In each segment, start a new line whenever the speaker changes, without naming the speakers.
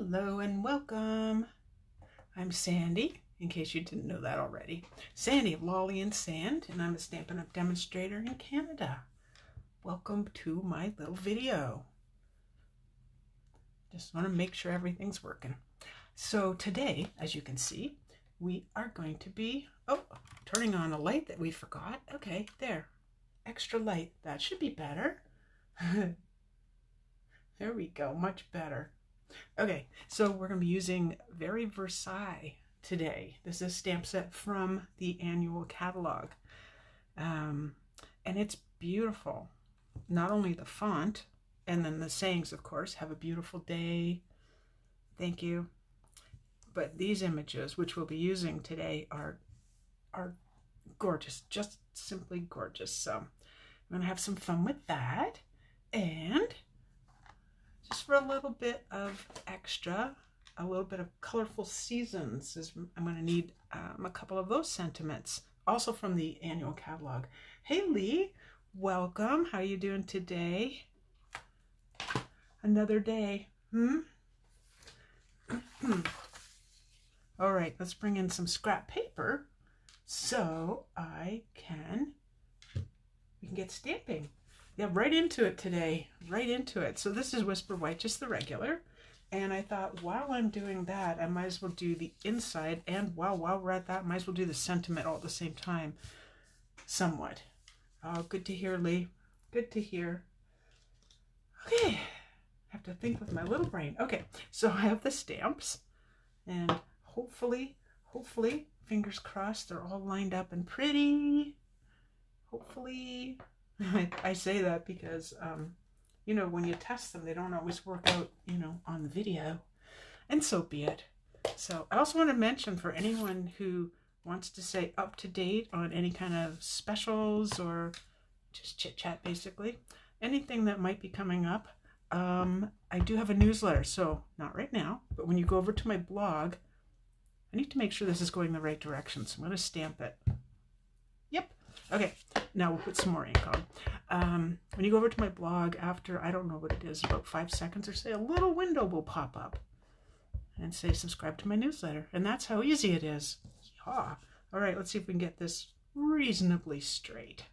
Hello and welcome. I'm Sandy, in case you didn't know that already. Sandy of Lolly and Sand, and I'm a Stampin' Up! Demonstrator in Canada. Welcome to my little video. Just want to make sure everything's working. So today, as you can see, we are going to be, turning on a light that we forgot. Okay, there. Extra light. That should be better. There we go, much better. Okay, so we're going to be using Very Versailles today. This is a stamp set from the annual catalog. And it's beautiful. Not only the font, and then the sayings, of course, have a beautiful day. Thank you. But these images, which we'll be using today, are gorgeous. Just simply gorgeous. So I'm going to have some fun with that. And just for a little bit of extra, a little bit of Colorful Seasons, I'm going to need a couple of those sentiments, also from the annual catalog. Hey Lee, welcome. How are you doing today? Another day. All right, let's bring in some scrap paper so we can get stamping. Yeah, right into it today, right into it. So this is Whisper White, just the regular. And I thought, while I'm doing that, I might as well do the inside. And while we're at that, I might as well do the sentiment all at the same time, somewhat. Oh, good to hear, Lee. Good to hear. Okay, I have to think with my little brain. Okay, so I have the stamps. And hopefully, fingers crossed, they're all lined up and pretty. Hopefully. I say that because, you know, when you test them, they don't always work out, you know, on the video, and so be it. So I also want to mention, for anyone who wants to stay up to date on any kind of specials or just chit chat, basically, anything that might be coming up, I do have a newsletter. So not right now, but when you go over to my blog, I need to make sure this is going the right direction. So I'm going to stamp it. Yep. Okay, now we'll put some more ink on. When you go over to my blog, after, I don't know what it is, about 5 seconds or so, a little window will pop up and say subscribe to my newsletter. And that's how easy it is. Yeah. All right, let's see if we can get this reasonably straight.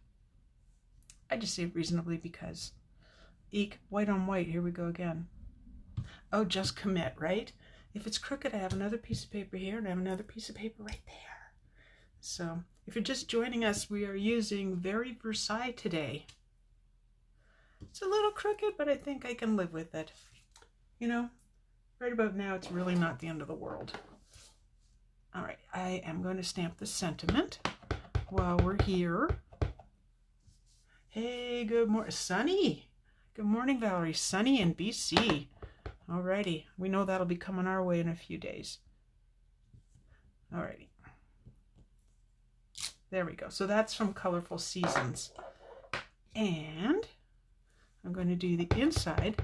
I just say reasonably because, eek, white on white, here we go again. Oh, just commit, right? If it's crooked, I have another piece of paper here, and I have another piece of paper right there. So if you're just joining us, we are using Very Versailles today. It's a little crooked, but I think I can live with it. You know, right about now, it's really not the end of the world. All right, I am going to stamp the sentiment while we're here. Hey, good morning, Sunny. Good morning, Valerie. Sunny in BC. All righty, we know that'll be coming our way in a few days. All righty. There we go. So that's from Colorful Seasons. And I'm going to do the inside.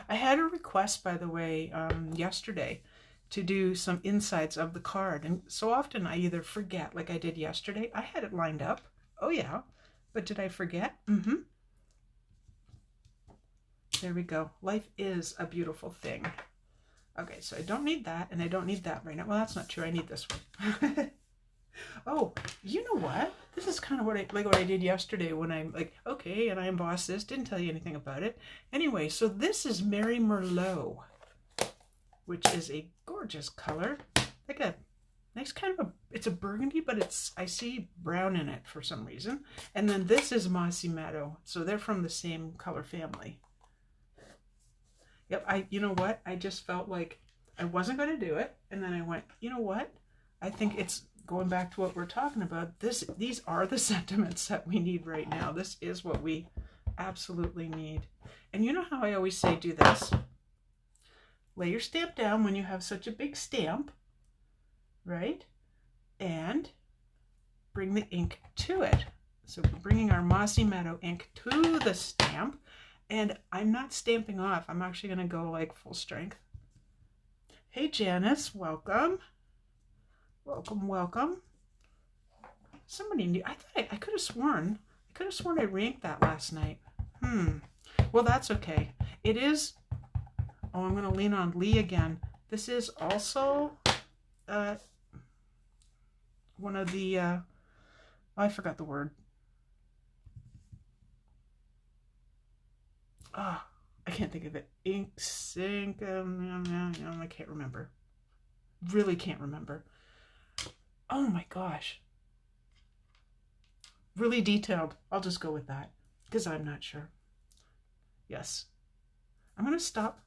I had a request, by the way, yesterday to do some insides of the card. And so often I either forget, like I did yesterday. I had it lined up. Oh, yeah. But did I forget? There we go. Life is a beautiful thing. Okay, so I don't need that, and I don't need that right now. Well, that's not true. I need this one. Oh, you know what? This is kind of what I did yesterday when I'm like, okay, and I embossed this. Didn't tell you anything about it. Anyway, so this is Mary Merlot, which is a gorgeous color. Like a nice kind of it's a burgundy, but I see brown in it for some reason. And then this is Mossy Meadow. So they're from the same color family. Yep, you know what? I just felt like I wasn't going to do it. And then I went, you know what? I think it's going back to what we're talking about. These are the sentiments that we need right now. This is what we absolutely need. And you know how I always say, do this. Lay your stamp down when you have such a big stamp, right? And bring the ink to it. So we're bringing our Mossy Meadow ink to the stamp. And I'm not stamping off. I'm actually going to go like full strength. Hey, Janice, welcome. Welcome. Somebody knew. I thought I could have sworn. I ranked that last night. Well, that's okay. It is Oh, I'm going to lean on Lee again. This is also one of the, oh, I forgot the word. Oh, I can't think of it. Ink, sync, I can't remember. Really can't remember. Oh my gosh. Really detailed. I'll just go with that because I'm not sure. Yes. I'm going to stop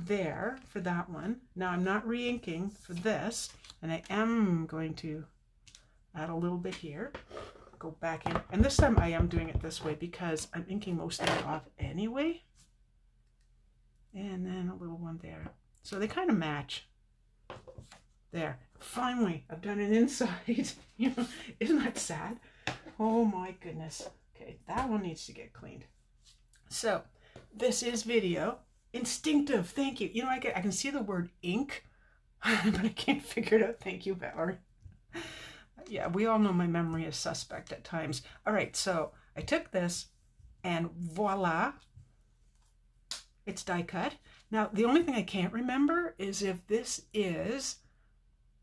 there for that one. Now I'm not re-inking for this, and I am going to add a little bit here. Go back in, and this time I am doing it this way because I'm inking most of it off anyway. And then a little one there. So they kind of match. There. Finally, I've done an inside. You know, isn't that sad? Oh my goodness. Okay, that one needs to get cleaned. So this is video. Instinctive. Thank you. You know, I can see the word ink, but I can't figure it out. Thank you, Valerie. Yeah, we all know my memory is suspect at times. All right, so I took this and voila, it's die cut. Now, the only thing I can't remember is if this is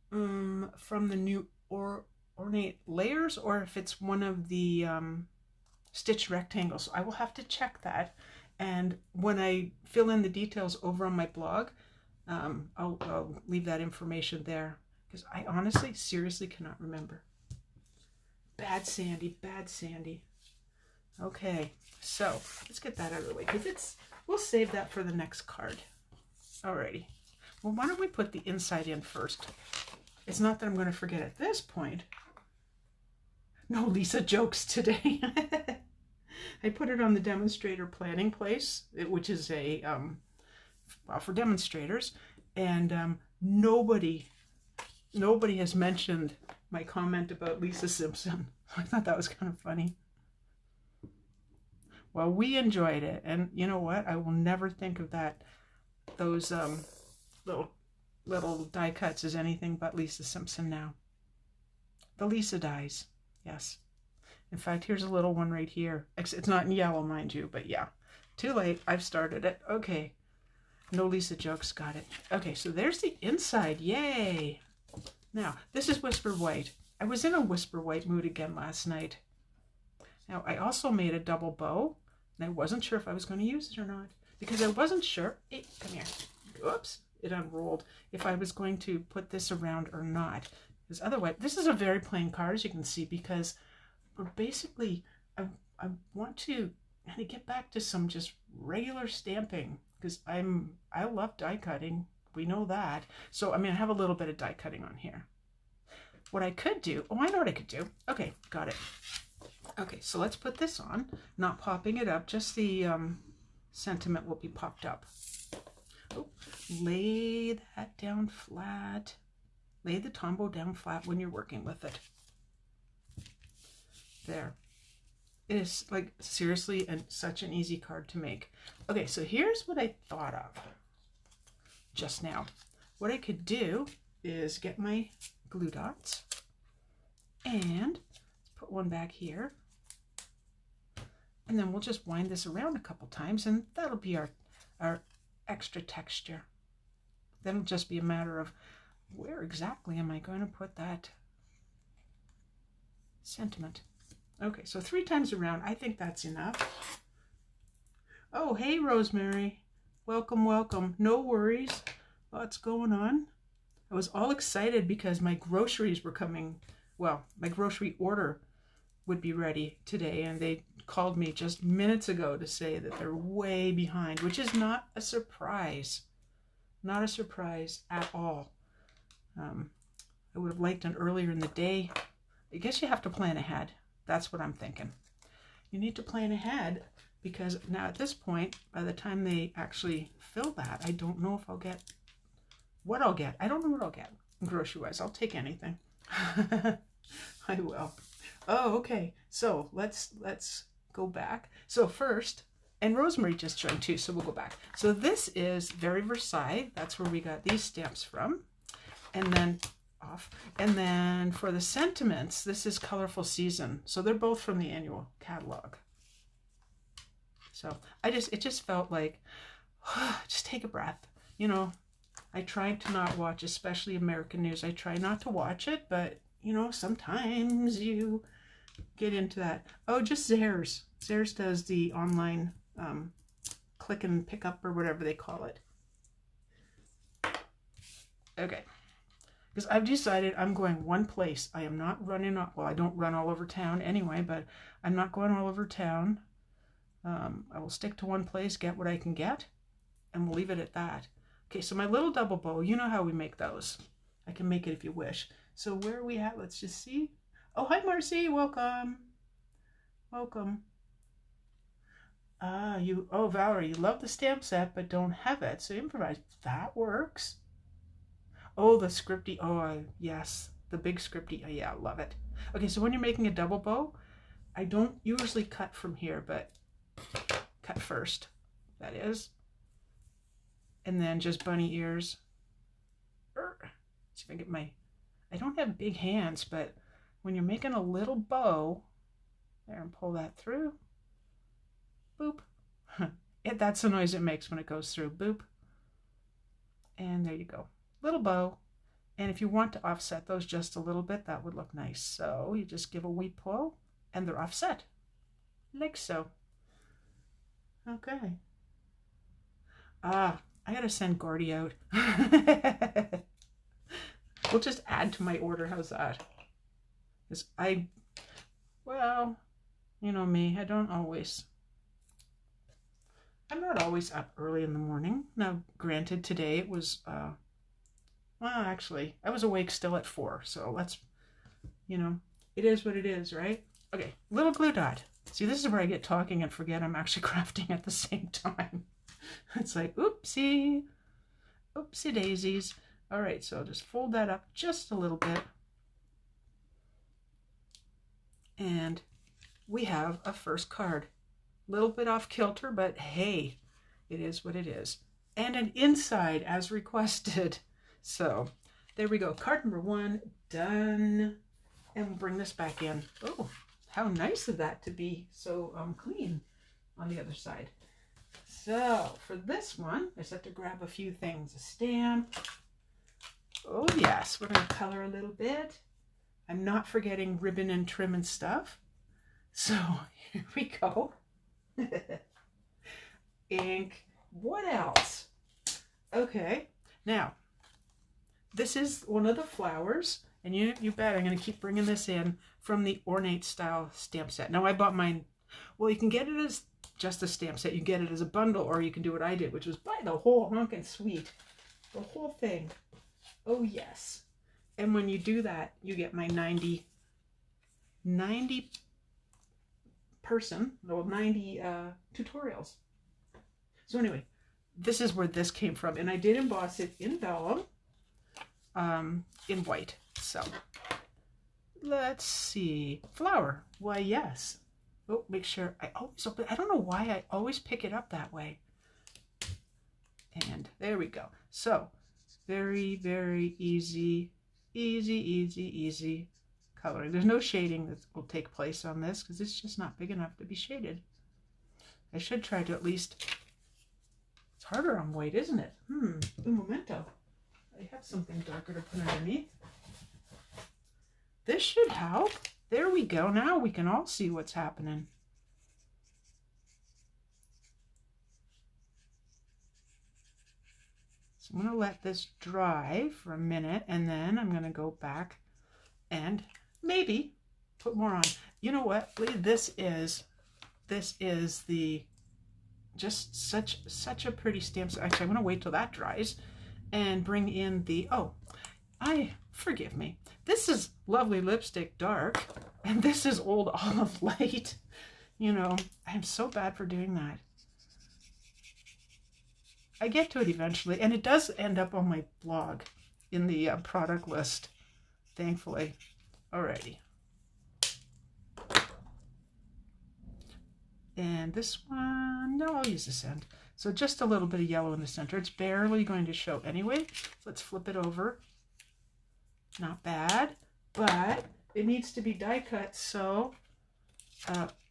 from the new Ornate layers or if it's one of the stitch rectangles. So I will have to check that. And when I fill in the details over on my blog, I'll leave that information there because I honestly, seriously cannot remember. Bad Sandy, bad Sandy. Okay, so let's get that out of the way because we'll save that for the next card. Alrighty. Well, why don't we put the inside in first? It's not that I'm going to forget at this point. No Lisa jokes today. I put it on the demonstrator planning place, which is a well, for demonstrators, and nobody has mentioned my comment about Lisa Simpson. I thought that was kind of funny. Well, we enjoyed it, and you know what? I will never think of those little die cuts as anything but Lisa Simpson now. The Lisa dies, yes. In fact, here's a little one right here. It's not in yellow, mind you, but yeah. Too late. I've started it. Okay. No Lisa jokes. Got it. Okay, so there's the inside. Yay! Now, this is Whisper White. I was in a Whisper White mood again last night. Now, I also made a double bow, and I wasn't sure if I was going to use it or not, because I wasn't sure. Hey, come here. Oops, it unrolled. If I was going to put this around or not. Because otherwise, this is a very plain card, as you can see, because we're basically, I want to kind of get back to some just regular stamping, because I love die cutting. We know that. So, I mean, I have a little bit of die cutting on here. What I could do, oh, I know what I could do. Okay, got it. Okay, so let's put this on, not popping it up, just the sentiment will be popped up. Oh, lay that down flat. Lay the tombow down flat when you're working with it. There. It is like seriously and such an easy card to make. Okay, so here's what I thought of just now. What I could do is get my glue dots and put one back here. And then we'll just wind this around a couple times and that'll be our extra texture. Then it'll just be a matter of where exactly am I going to put that sentiment. Okay, so 3 times around, I think that's enough. Oh, hey, Rosemary. Welcome, welcome. No worries. What's going on? I was all excited because my groceries were coming. Well, my grocery order would be ready today, and they called me just minutes ago to say that they're way behind, which is not a surprise. Not a surprise at all. I would have liked it earlier in the day. I guess you have to plan ahead. That's what I'm thinking. You need to plan ahead because now at this point, by the time they actually fill that, I don't know if I'll get what I'll get. I don't know what I'll get grocery-wise. I'll take anything. I will. Oh, okay. So let's go back. So first, and Rosemary just joined too, so we'll go back. So this is Very Versailles. That's where we got these stamps from. And then off. And then for the sentiments, this is Colorful Season. So they're both from the annual catalog. So it just felt like, just take a breath. you know, I try to not watch, especially American news. I try not to watch it, but, you know, sometimes you get into that. Oh, just Zehrs. Zehrs does the online click and pick up or whatever they call it. Okay. Because I've decided I'm going one place. I am not running, well, I don't run all over town anyway, but I'm not going all over town. I will stick to one place, get what I can get, and we'll leave it at that. Okay, so my little double bow, you know how we make those. I can make it if you wish. So where are we at? Let's just see. Oh, hi, Marcy. Welcome. Welcome. Oh, Valerie, you love the stamp set, but don't have it. So improvise. That works. Oh, the scripty. Oh, yes. The big scripty. Oh, yeah, love it. Okay, so when you're making a double bow, I don't usually cut from here, but cut first. That is. And then just bunny ears. See if I get my... I don't have big hands, but when you're making a little bow, there, and pull that through. Boop. That's the noise it makes when it goes through. Boop. And there you go. Little bow. And if you want to offset those just a little bit, that would look nice. So you just give a wee pull, and they're offset. Like so. Okay. I gotta send Gordy out. We'll just add to my order. How's that? Because well, you know me, I'm not always up early in the morning. Now, granted, today it was, well, actually, I was awake still at 4. So let's, you know, it is what it is, right? Okay, little glue dot. See, this is where I get talking and forget I'm actually crafting at the same time. It's like, oopsie, oopsie daisies. All right, so I'll just fold that up just a little bit. And we have a first card. A little bit off kilter, but hey, it is what it is. And an inside as requested. So there we go. Card number 1 done. And we'll bring this back in. Oh, how nice of that to be so clean on the other side. So for this one, I just have to grab a few things. A stamp. Oh yes, we're going to color a little bit. I'm not forgetting ribbon and trim and stuff. So here we go. Ink. What else? Okay, now this is one of the flowers, and you bet I'm going to keep bringing this in from the Ornate style stamp set. Now I bought mine. Well, you can get it as just a stamp set. You get it as a bundle, or you can do what I did, which was buy the whole honkin' suite, the whole thing. Oh yes. And when you do that, you get my 90 tutorials. So anyway, this is where this came from, and I did emboss it in vellum, in white. So let's see, flower. Why yes. Oh, make sure I always open. I don't know why I always pick it up that way. And there we go. So very, very easy coloring. There's no shading that will take place on this because it's just not big enough to be shaded. I should try to at least, it's harder on white, isn't it? Un momento. I have something darker to put underneath. This should help. There we go. Now we can all see what's happening. So I'm going to let this dry for a minute, and then I'm going to go back and maybe put more on. You know what? This is the just such a pretty stamp. Actually, I'm going to wait till that dries and bring in the, forgive me. This is Lovely Lipstick Dark, and this is Old Olive Light. You know, I'm so bad for doing that. I get to it eventually, and it does end up on my blog in the product list, thankfully. Alrighty. And this one, no, I'll use this end. So just a little bit of yellow in the center. It's barely going to show anyway. Let's flip it over. Not bad, but it needs to be die cut. So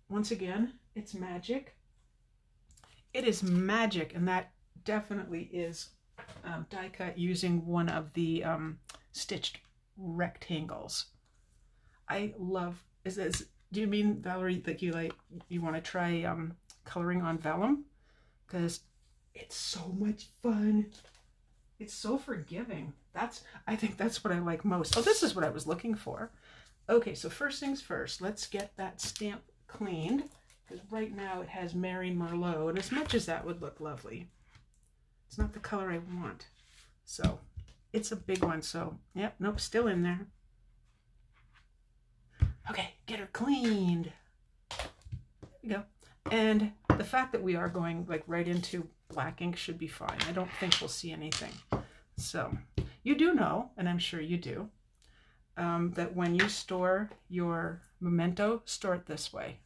once again, it's magic. It is magic, and that definitely is die cut using one of the stitched rectangles. I love, do you mean, Valerie, that you want to try coloring on vellum? Because it's so much fun. It's so forgiving. I think that's what I like most. Oh, this is what I was looking for. Okay, so first things first, let's get that stamp cleaned, because right now it has Mary Merlot, and as much as that would look lovely, it's not the color I want. So it's a big one, so yep, nope, still in there. Okay, get her cleaned. There we go. And the fact that we are going like right into black ink should be fine. I don't think we'll see anything. So you do know, and I'm sure you do, that when you store your memento, store it this way.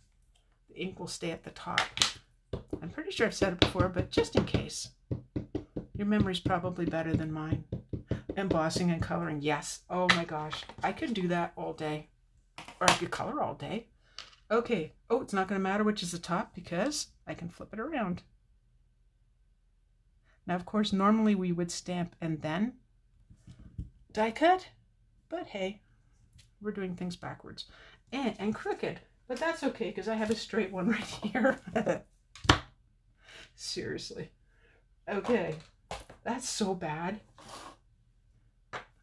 The ink will stay at the top. I'm pretty sure I've said it before, but just in case. Your memory's probably better than mine. Embossing and coloring, yes. Oh my gosh, I could do that all day. Or I could color all day. Okay, oh, it's not going to matter which is the top because I can flip it around. Now, of course, normally we would stamp and then die cut, but hey, we're doing things backwards and crooked, but that's okay because I have a straight one right here. Seriously. Okay, that's so bad.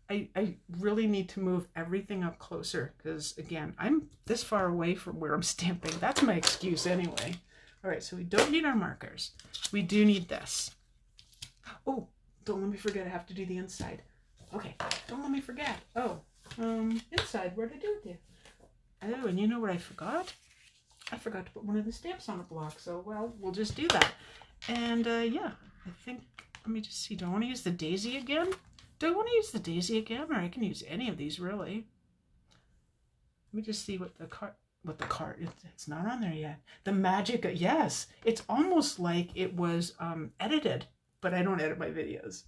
I really need to move everything up closer because, again, I'm this far away from where I'm stamping. That's my excuse anyway. All right, so we don't need our markers. We do need this. Oh, don't let me forget I have to do the inside. Okay, don't let me forget. Oh, inside, where'd I do it? Oh, and you know what I forgot? I forgot to put one of the stamps on a block, so, well, we'll just do that. And, yeah, I think, let me just see, do I want to use the daisy again? Do I want to use the daisy again, or I can use any of these, really? Let me just see what the card, it's not on there yet. The magic, yes, it's almost like it was edited, but I don't edit my videos.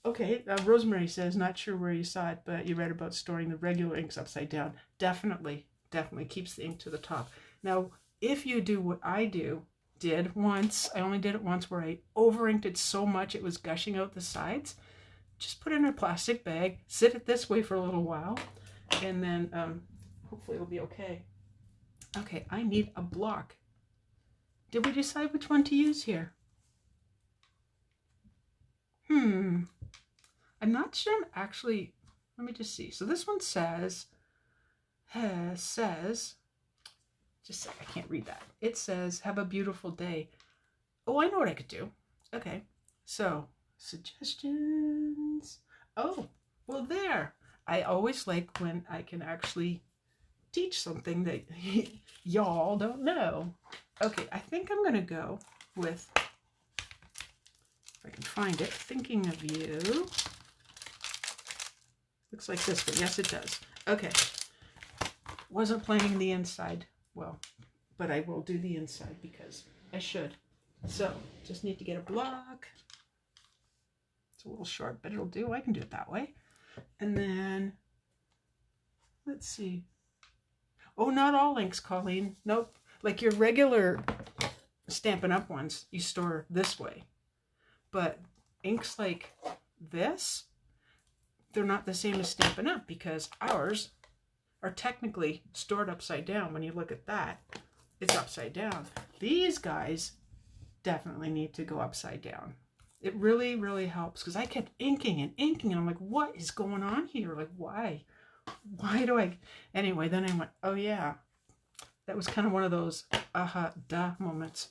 Okay, Rosemary says, not sure where you saw it, but you read about storing the regular inks upside down. Definitely keeps the ink to the top. Now, if you do what I did once, I only did it once, where I over inked it so much it was gushing out the sides, just put it in a plastic bag, sit it this way for a little while, and then hopefully it'll be okay. Okay, I need a block. Did we decide which one to use here? I'm not sure I'm actually, let me just see. So this one says, just a sec, I can't read that. It says, have a beautiful day. Oh, I know what I could do. Okay, so suggestions. Oh, well there. I always like when I can actually teach something that y'all don't know. Okay, I think I'm going to go with, if I can find it, Thinking of You. Looks like this one. Yes, it does. Okay. Wasn't planning the inside. Well, but I will do the inside because I should. So, just need to get a block. It's a little short, but it'll do. I can do it that way. And then, let's see. Oh, not all inks, Colleen. Nope. Like your regular Stampin' Up! Ones, you store this way. But inks like this, they're not the same as Stampin' Up! Because ours are technically stored upside down. When you look at that, it's upside down. These guys definitely need to go upside down. It really, really helps because I kept inking and inking and I'm like, what is going on here? Like, why? Why do I? Anyway, then I went, oh yeah, that was kind of one of those aha, duh moments.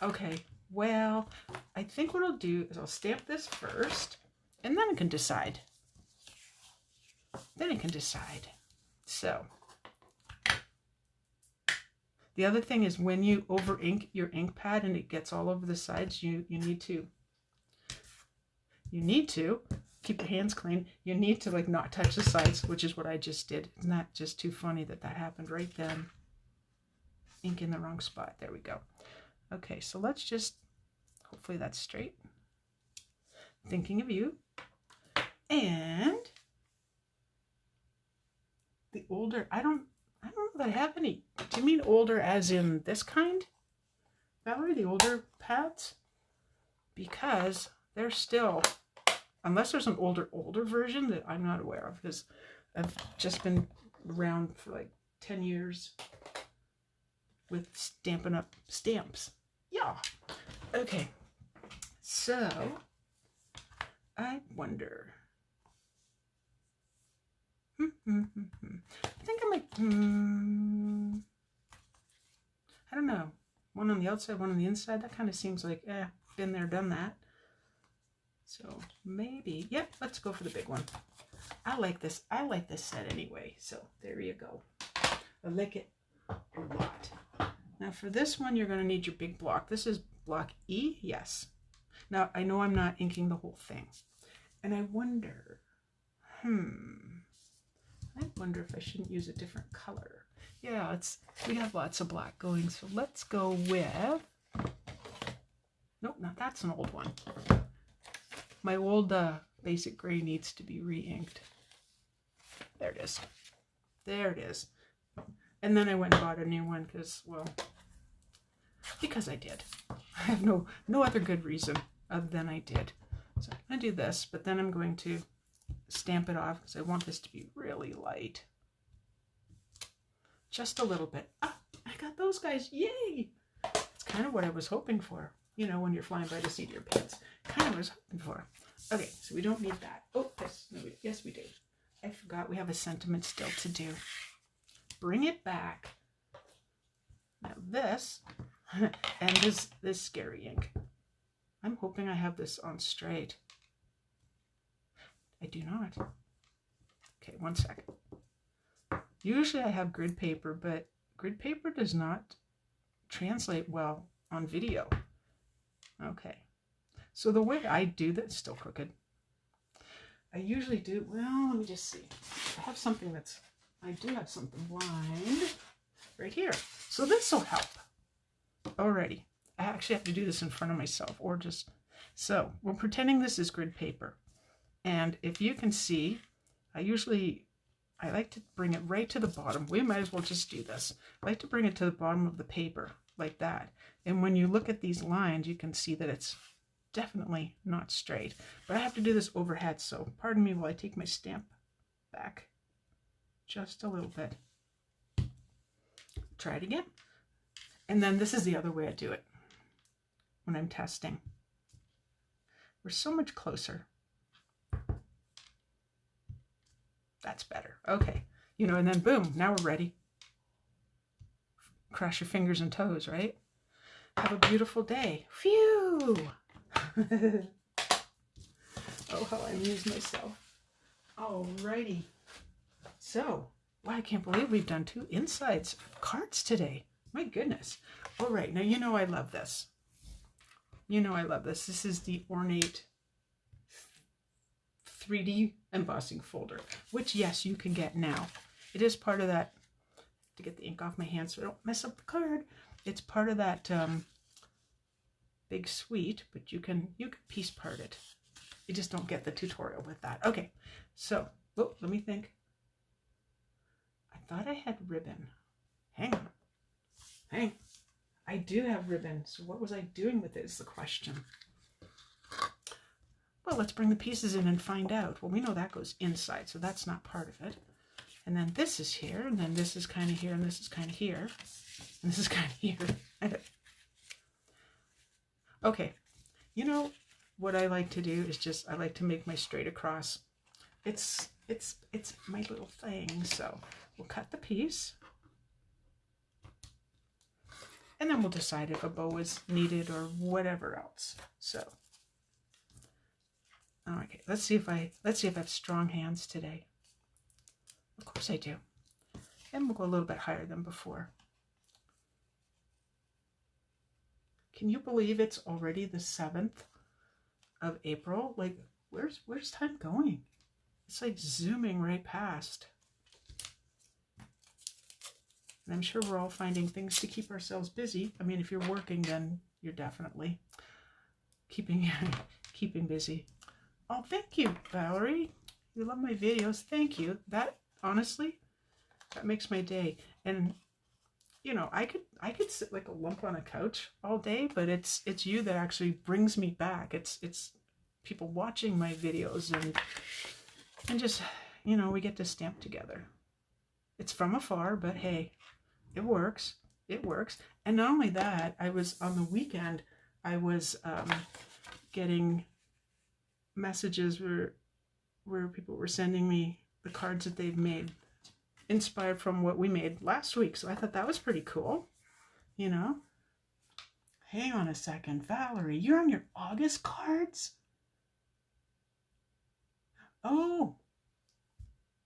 Okay, well, I think what I'll do is I'll stamp this first and then I can decide. So, the other thing is when you over ink your ink pad and it gets all over the sides, you need to keep your hands clean. You need to like not touch the sides, which is what I just did. Isn't that just too funny that happened right then? Ink in the wrong spot. There we go. Okay, so let's just, hopefully that's straight. Thinking of You. And the older, I don't know that I have any. Do you mean older as in this kind? Valerie, the older pads, because they're still, unless there's an older version that I'm not aware of, because I've just been around for like 10 years with Stampin' Up! Stamps. Yeah. Okay. So, I wonder. I think I might, I don't know. One on the outside, one on the inside. That kind of seems like, been there, done that. So maybe, yep, let's go for the big one. I like this. I like this set anyway. So there you go. I like it a lot. Now for this one, you're going to need your big block. This is block E, yes. Now I know I'm not inking the whole thing. And I wonder, I wonder if I shouldn't use a different color. Yeah, we have lots of black going, so let's go with, nope, not that's an old one. My old basic gray needs to be re-inked. There it is. There it is. And then I went and bought a new one because, well, because I did. I have no other good reason other than I did. So I'm going to do this, but then I'm going to stamp it off because I want this to be really light. Just a little bit. Ah, I got those guys. Yay! It's kind of what I was hoping for. You know, when you're flying by the seat of your pants. Kind of what I was hoping for. Okay, so we don't need that. Oh, yes, we do. I forgot we have a sentiment still to do. Bring it back. Now this, and this scary ink. I'm hoping I have this on straight. I do not. Okay, 1 second. Usually I have grid paper, but grid paper does not translate well on video. Okay, so the way I do that, still crooked. I usually do, well, let me just see. I do have something lined right here. So this will help. Alrighty. I actually have to do this in front of myself, or just, so we're pretending this is grid paper. And if you can see, I like to bring it right to the bottom. We might as well just do this. I like to bring it to the bottom of the paper like that. And when you look at these lines, you can see that it's definitely not straight. But I have to do this overhead, so pardon me while I take my stamp back just a little bit. Try it again. And then this is the other way I do it when I'm testing. We're so much closer. That's better. Okay. You know, and then boom, now we're ready. Cross your fingers and toes, right? Have a beautiful day. Phew! Oh, how I amuse myself. Alrighty. So, wow, I can't believe we've done 2 insides cards today. My goodness. All right, now you know I love this. You know I love this. This is the Ornate 3D embossing folder, which, yes, you can get now. It is part of that, to get the ink off my hands so I don't mess up the card. It's part of that big suite, but you can piece part it. You just don't get the tutorial with that. Okay, so, oh, let me think. I thought I had ribbon. Hang on. I do have ribbon, so what was I doing with it is the question. Well, let's bring the pieces in and find out. Well, we know that goes inside, so that's not part of it. And then this is here, and then this is kind of here, and this is kind of here, and this is kind of here. Okay, you know what I like to do is just, I like to make my straight across. It's my little thing, so we'll cut the piece. And then we'll decide if a bow is needed or whatever else. So, okay, let's see if I have strong hands today. Of course I do. And we'll go a little bit higher than before. Can you believe it's already the 7th of April? Like, where's time going? It's like zooming right past. And I'm sure we're all finding things to keep ourselves busy. I mean, if you're working, then you're definitely keeping busy. Oh, thank you, Valerie. You love my videos. Thank you. That, honestly, that makes my day. And you know, I could sit like a lump on a couch all day, but it's you that actually brings me back. It's people watching my videos and just, you know, we get to stamp together. It's from afar, but hey, it works. It works. And not only that, I was on the weekend, I was getting messages where people were sending me the cards that they've made inspired from what we made last week. So I thought that was pretty cool, you know. Hang on a second, Valerie, you're on your August cards? Oh,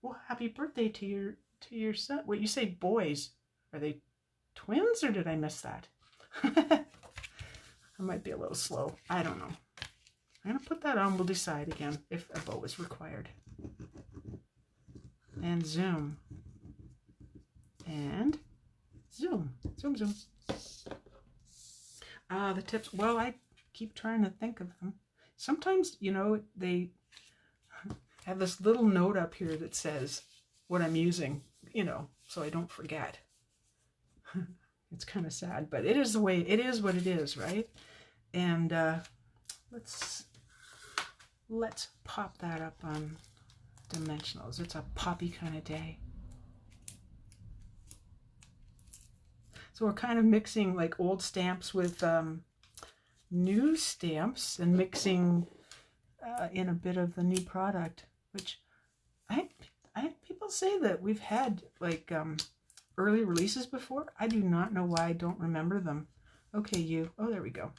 well, happy birthday to your son. Wait, you say boys? Are they twins, or did I miss that? I might be a little slow. I don't know. I'm gonna put that on. We'll decide again if a bow is required. And zoom. And zoom. Zoom, zoom. The tips. Well, I keep trying to think of them. Sometimes, you know, they have this little note up here that says what I'm using, you know, so I don't forget. It's kind of sad, but it is the way, it is what it is, right? And let's pop that up on dimensionals. It's a poppy kind of day. So we're kind of mixing like old stamps with new stamps and mixing in a bit of the new product, which I people say that we've had like early releases before. I do not know why I don't remember them. Okay, you. Oh, there we go.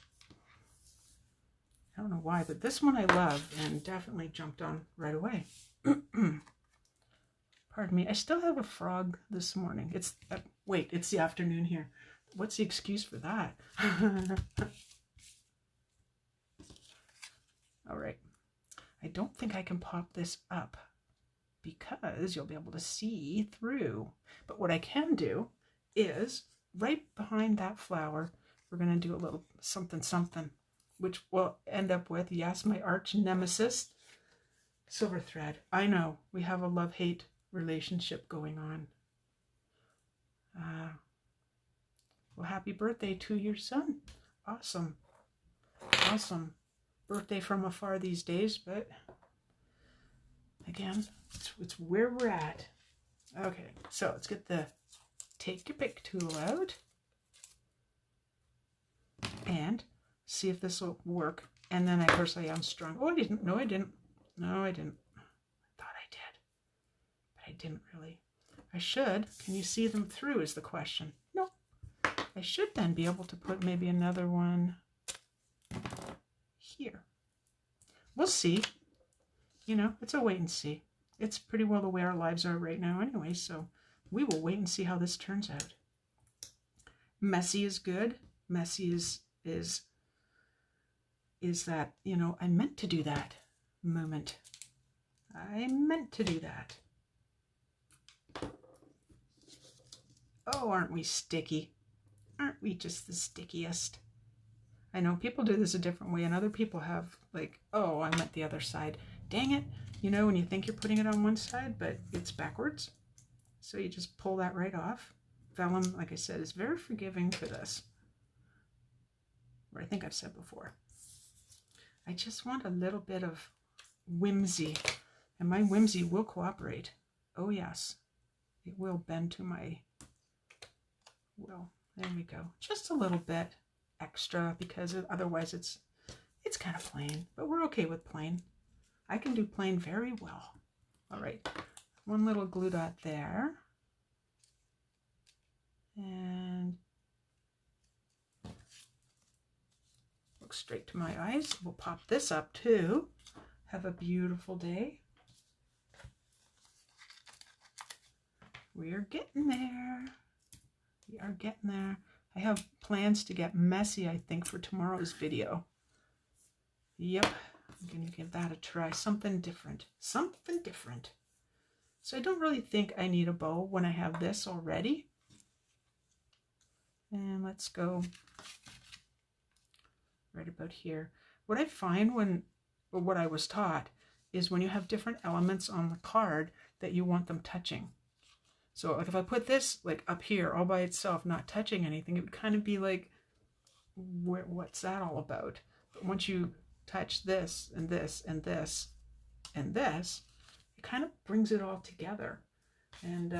I don't know why, but this one I love and definitely jumped on right away. Pardon me. I still have a frog this morning. It's wait, it's the afternoon here. What's the excuse for that? All right. I don't think I can pop this up because you'll be able to see through. But what I can do is right behind that flower, we're going to do a little something something, which will end up with, yes, my arch nemesis, silver thread. I know we have a love-hate relationship going on. Well, happy birthday to your son. Awesome. Awesome. Birthday from afar these days, but again, it's where we're at. Okay, so let's get the take your pick tool out and see if this will work. And then, of course, I unstrung. Oh, I didn't. No, I didn't. No, I didn't. I thought I did, but I didn't really. I should. Can you see them through is the question. No. I should then be able to put maybe another one here. We'll see. You know, it's a wait and see. It's pretty well the way our lives are right now anyway, so we will wait and see how this turns out. Messy is good. Messy is that, you know, I meant to do that moment. I meant to do that. Oh, aren't we sticky? Aren't we just the stickiest? I know people do this a different way, and other people have like, oh, I meant the other side. Dang it. You know, when you think you're putting it on one side, but it's backwards. So you just pull that right off. Vellum, like I said, is very forgiving for this. Or I think I've said before. I just want a little bit of whimsy, and my whimsy will cooperate. Oh yes, it will bend to my will. There we go. Just a little bit extra because otherwise it's kind of plain, but we're okay with plain. I can do plain very well. All right, one little glue dot there, and look straight to my eyes. We'll pop this up too. Have a beautiful day. We are getting there. We are getting there. I have plans to get messy, I think, for tomorrow's video. Yep, I'm going to give that a try. Something different. Something different. So I don't really think I need a bow when I have this already. And let's go right about here. What I find or what I was taught, is when you have different elements on the card that you want them touching. So like if I put this like up here all by itself, not touching anything, it would kind of be like, what's that all about? But once you touch this and this and this and this, it kind of brings it all together. And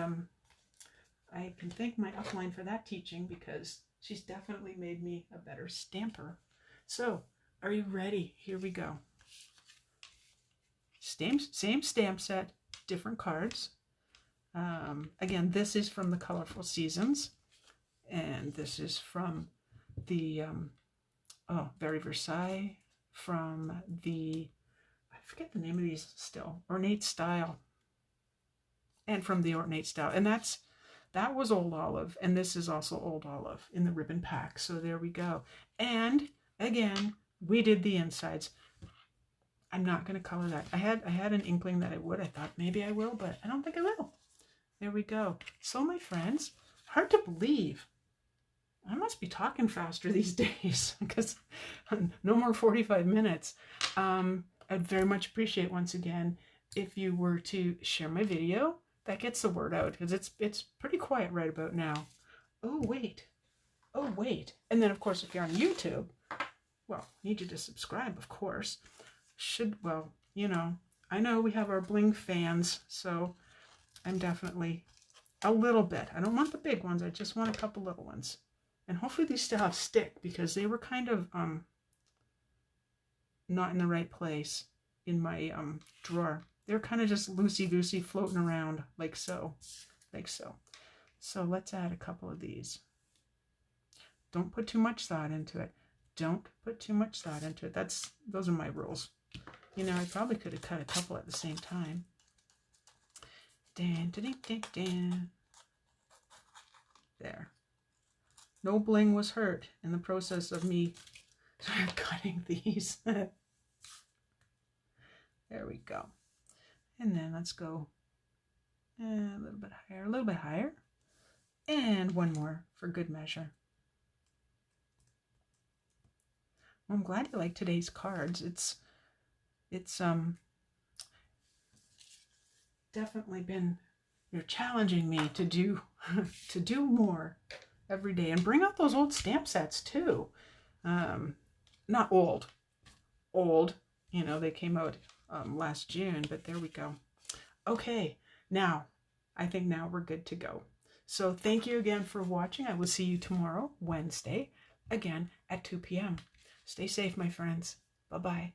I can thank my upline for that teaching, because she's definitely made me a better stamper. So, are you ready? Here we go. Same stamp set, different cards. Again, this is from the Colourful Seasons, and this is from the Very Versailles, from the, I forget the name of these still, Ornate style, and from the Ornate style, and that was Old Olive, and this is also Old Olive in the ribbon pack. So there we go. And again, we did the insides. I'm not going to color that. I had an inkling that I would. I thought maybe I will, but I don't think I will. There we go. So my friends, hard to believe. I must be talking faster these days, because no more 45 minutes. I'd very much appreciate, once again, if you were to share my video. That gets the word out, because it's pretty quiet right about now. Oh wait. And then of course, if you're on YouTube, well, I need you to subscribe, of course. Well, you know, I know we have our bling fans, so I'm definitely a little bit. I don't want the big ones, I just want a couple little ones. And hopefully these still have stick, because they were kind of not in the right place in my drawer. They're kind of just loosey-goosey floating around like so. So let's add a couple of these. Don't put too much thought into it. Those are my rules. You know, I probably could have cut a couple at the same time. There. No bling was hurt in the process of me cutting these. There we go. And then let's go a little bit higher, and one more for good measure. Well, I'm glad you like today's cards. It's definitely been, you're challenging me to do more every day, and bring out those old stamp sets too. Not old, you know, they came out last June, but there we go. Okay, I think now we're good to go. So thank you again for watching. I will see you tomorrow, Wednesday, again at 2 p.m. Stay safe, my friends. Bye-bye.